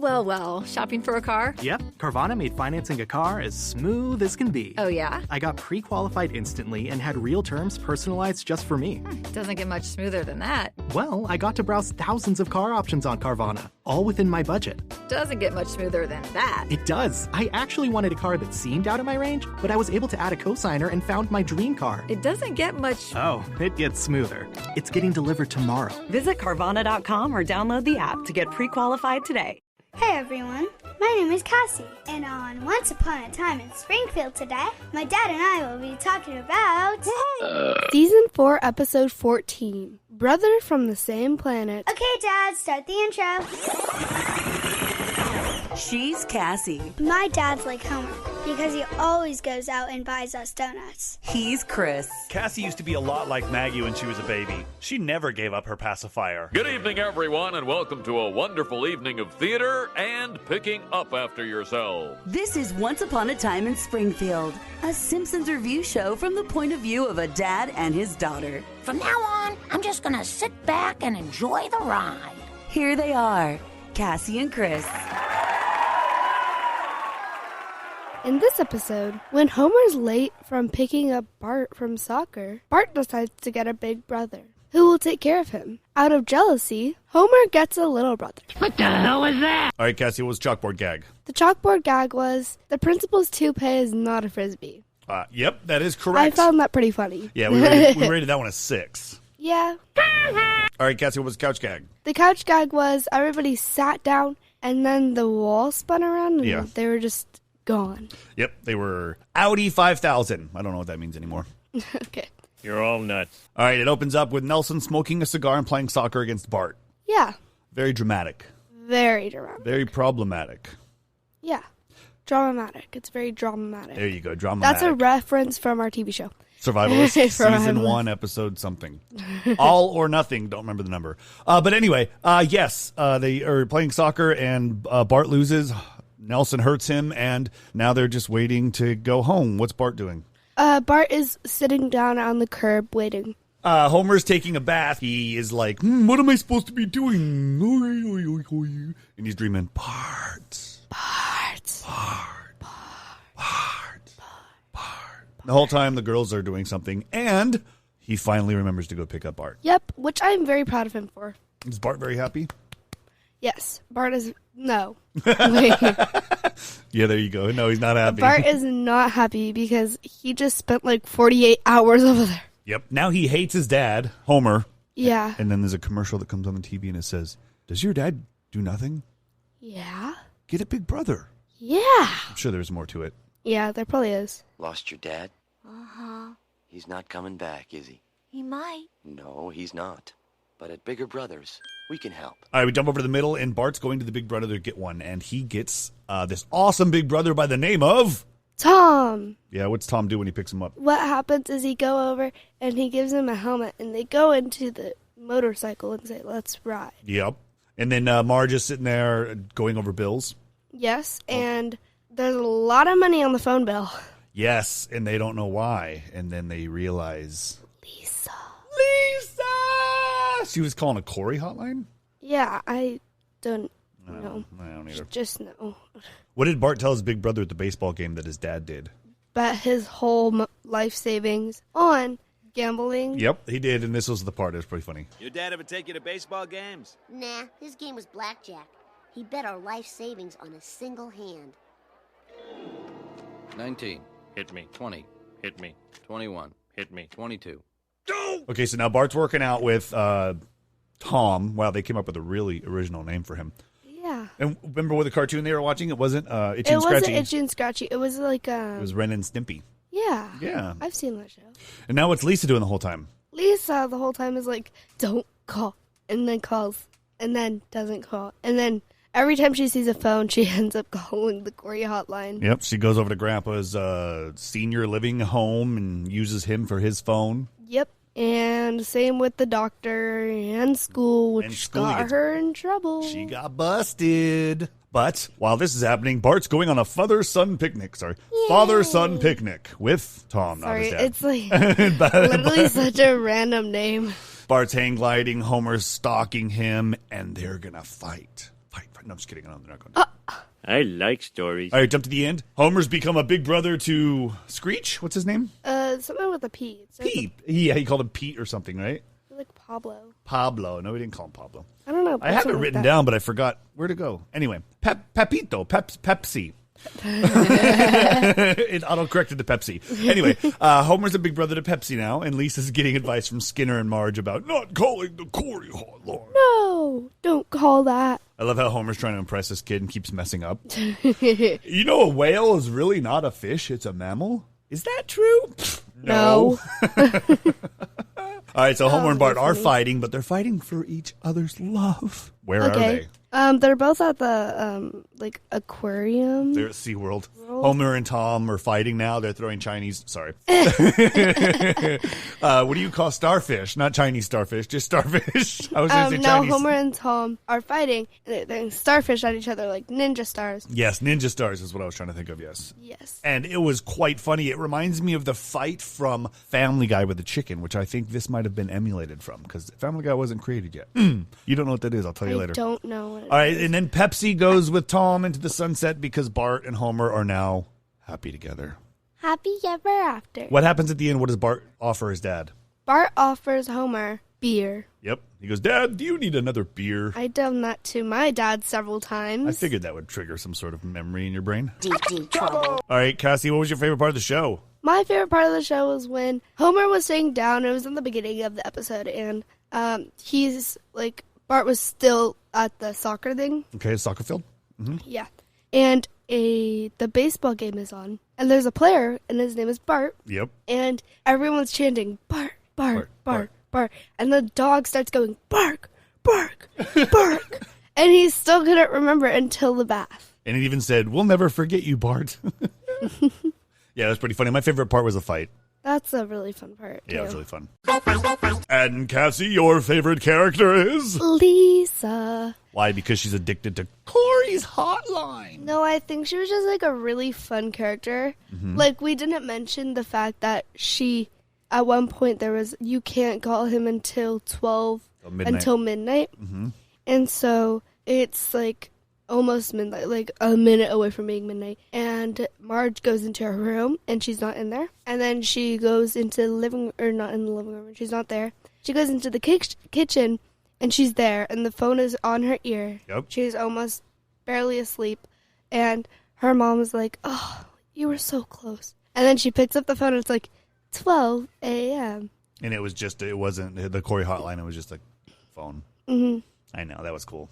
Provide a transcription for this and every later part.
Well. Shopping for a car? Yep, Carvana made financing a car as smooth as can be. Oh, yeah? I got pre-qualified instantly and had real terms personalized just for me. Doesn't get much smoother than that. Well, I got to browse thousands of car options on Carvana, all within my budget. Doesn't get much smoother than that. It does. I actually wanted a car that seemed out of my range, but I was able to add a cosigner and found my dream car. It doesn't get much... Oh, it gets smoother. It's getting delivered tomorrow. Visit Carvana.com or download the app to get pre-qualified today. Hey everyone, my name is Cassie, and on Once Upon a Time in Springfield today, my dad and I will be talking about... Season 4, Episode 14, Brother from the Same Planet. Okay, Dad, start the intro. She's Cassie. My dad's like Homer, because he always goes out and buys us donuts. He's Chris. Cassie used to be a lot like Maggie when she was a baby. She never gave up her pacifier. Good evening, everyone, and welcome to a wonderful evening of theater and picking up after yourselves. This is Once Upon a Time in Springfield, a Simpsons review show from the point of view of a dad and his daughter. From now on, I'm just going to sit back and enjoy the ride. Here they are, Cassie and Chris. In this episode, when Homer's late from picking up Bart from soccer, Bart decides to get a big brother who will take care of him. Out of jealousy, Homer gets a little brother. What the hell was that? All right, Cassie, what was chalkboard gag? The chalkboard gag was, the principal's toupee is not a frisbee. Yep, that is correct. I found that pretty funny. Yeah, we rated that one a 6. Yeah. All right, Cassie, what was the couch gag? The couch gag was everybody sat down and then the wall spun around and they were just gone. Yep, they were Audi 5000. I don't know what that means anymore. Okay. You're all nuts. All right, it opens up with Nelson smoking a cigar and playing soccer against Bart. Yeah. Very dramatic. Very dramatic. Very problematic. Yeah. Dramatic. It's very dramatic. There you go, dramatic. That's a reference from our TV show. Survivalist, Season 1, Episode something. All or Nothing, don't remember the number. But anyway, yes, they are playing soccer and Bart loses. Nelson hurts him, and now they're just waiting to go home. What's Bart doing? Bart is sitting down on the curb waiting. Homer's taking a bath. He is like, what am I supposed to be doing? And he's dreaming, Bart. The whole time the girls are doing something, and he finally remembers to go pick up Bart. Yep, which I'm very proud of him for. Is Bart very happy? Yes. Bart is... No. Yeah, there you go. No, he's not happy. Bart is not happy because he just spent like 48 hours over there. Yep. Now he hates his dad, Homer. Yeah. And then there's a commercial that comes on the TV and it says, does your dad do nothing? Yeah. Get a big brother. Yeah. I'm sure there's more to it. Yeah, there probably is. Lost your dad? Uh-huh. He's not coming back, is he? He might. No, he's not. But at Bigger Brothers, we can help. All right, we jump over to the middle, and Bart's going to the big brother to get one, and he gets this awesome big brother by the name of... Tom. Yeah, what's Tom do when he picks him up? What happens is he go over, and he gives him a helmet, and they go into the motorcycle and say, let's ride. Yep. And then Marge is sitting there going over bills. Yes, and there's a lot of money on the phone bill. Yes, and they don't know why, and then they realize... Lisa! She was calling a Corey hotline? Yeah, I don't know. I don't either. Just know. What did Bart tell his big brother at the baseball game that his dad did? Bet his whole life savings on gambling. Yep, he did, and this was the part that was pretty funny. Your dad ever take you to baseball games? Nah, his game was blackjack. He bet our life savings on a single hand. 19. Hit me. 20. Hit me. 21. Hit me. 22. Okay, so now Bart's working out with Tom. Wow, they came up with a really original name for him. Yeah. And remember what the cartoon they were watching? It wasn't Itchy and Scratchy. It wasn't Itchy and Scratchy. It was like... It was Ren and Stimpy. Yeah. Yeah. I've seen that show. And now what's Lisa doing the whole time? Lisa the whole time is like, don't call. And then calls. And then doesn't call. And then every time she sees a phone, she ends up calling the Corey hotline. Yep, she goes over to Grandpa's senior living home and uses him for his phone. Yep. And same with the doctor and school, which got her in trouble. She got busted. But while this is happening, Bart's going on a father-son picnic. Father-son picnic with Tom, not his dad. It's like literally such a random name. Bart's hang gliding, Homer's stalking him, and they're going to fight. Fight. No, I'm just kidding. No, they're not going to. I like stories. All right, jump to the end. Homer's become a big brother to Screech. What's his name? Something with a P. Pete. Yeah, he called him Pete or something, right? Like Pablo. Pablo. No, we didn't call him Pablo. I don't know. I have it written down, but I forgot where to go. Anyway, Pepito. Pepsi. It auto-corrected to Pepsi. Anyway, Homer's a big brother to Pepsi now, and Lisa's getting advice from Skinner and Marge about not calling the Corey hotline. No, don't call that. I love how Homer's trying to impress this kid and keeps messing up. You know, a whale is really not a fish, it's a mammal? Is that true? No. All right, so Homer and Bart are fighting, but they're fighting for each other's love. Where are they? They're both at the aquarium. They're at SeaWorld. Homer and Tom are fighting now. They're throwing Chinese. Sorry. What do you call starfish? Not Chinese starfish, just starfish. I was going to say Chinese. Homer and Tom are fighting. They're throwing starfish at each other like ninja stars. Yes, ninja stars is what I was trying to think of. Yes. Yes. And it was quite funny. It reminds me of the fight from Family Guy with the chicken, which I think this might have been emulated from because Family Guy wasn't created yet. You don't know what that is. I'll tell you later. I don't know what it is. All right, and then Pepsi goes with Tom into the sunset because Bart and Homer are now happy together. Happy ever after. What happens at the end? What does Bart offer his dad? Bart offers Homer beer. Yep. He goes, Dad, do you need another beer? I've done that to my dad several times. I figured that would trigger some sort of memory in your brain. Deep trouble. All right, Cassie, what was your favorite part of the show? My favorite part of the show was when Homer was sitting down. It was in the beginning of the episode, and Bart was still at the soccer thing. Okay, soccer field? Mm-hmm. Yeah. And the baseball game is on. And there's a player, and his name is Bart. Yep. And everyone's chanting, Bart, Bart, Bart, Bart. And the dog starts going, bark, bark, bark. And he still couldn't remember until the bath. And it even said, we'll never forget you, Bart. Yeah, that's pretty funny. My favorite part was the fight. That's a really fun part, too. Yeah, it was really fun. And Cassie, your favorite character is? Lisa. Why? Because she's addicted to Corey's hotline. No, I think she was just like a really fun character. Mm-hmm. Like, we didn't mention the fact that she, at one point, there was, you can't call him until 12, until midnight. Mm-hmm. And so it's like almost midnight, like a minute away from being midnight. And Marge goes into her room, and she's not in there. And then she goes into the living room, or not in the living room, and she's not there. She goes into the kitchen, and she's there, and the phone is on her ear. Yep. She's almost barely asleep. And her mom is like, oh, you were so close. And then she picks up the phone, and it's like 12 a.m. And it wasn't the Corey hotline, it was just a phone. Mm-hmm. I know, that was cool.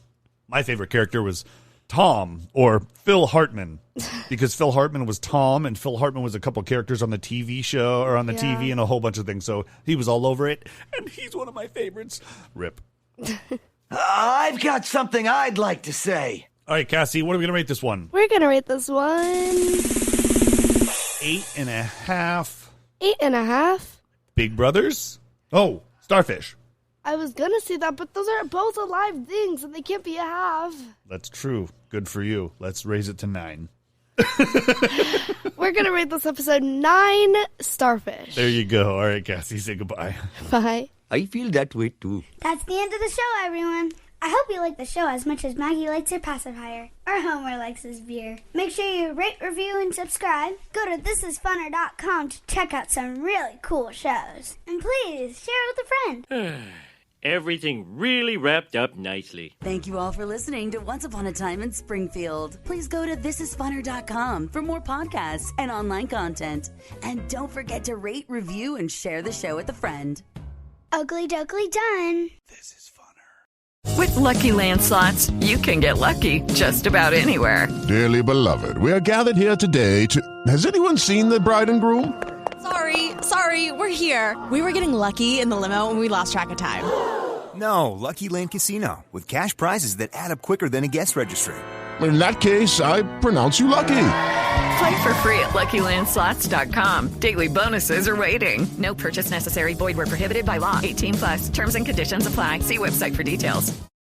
My favorite character was Tom, or Phil Hartman, because Phil Hartman was Tom, and Phil Hartman was a couple characters on the TV show, or on the TV, and a whole bunch of things, so he was all over it, and he's one of my favorites. Rip. I've got something I'd like to say. All right, Cassie, what are we going to rate this one? We're going to rate this one 8.5. 8.5? Big Brothers? Oh, Starfish. I was going to say that, but those are both alive things, and they can't be a half. That's true. Good for you. Let's raise it to 9. We're going to rate this episode 9 Starfish. There you go. All right, Cassie, say goodbye. Bye. I feel that way, too. That's the end of the show, everyone. I hope you like the show as much as Maggie likes her pacifier, or Homer likes his beer. Make sure you rate, review, and subscribe. Go to thisisfunner.com to check out some really cool shows. And please, share it with a friend. Everything really wrapped up nicely. Thank you all for listening to Once Upon a Time in Springfield. Please go to thisisfunner.com for more podcasts and online content. And don't forget to rate, review, and share the show with a friend. Ugly dougly done. This is funner. With Lucky Land Slots, you can get lucky just about anywhere. Dearly beloved, we are gathered here today to... Has anyone seen the bride and groom? Sorry, we're here. We were getting lucky in the limo and we lost track of time. No, Lucky Land Casino, with cash prizes that add up quicker than a guest registry. In that case, I pronounce you lucky. Play for free at LuckyLandSlots.com. Daily bonuses are waiting. No purchase necessary. Void where prohibited by law. 18+. Terms and conditions apply. See website for details.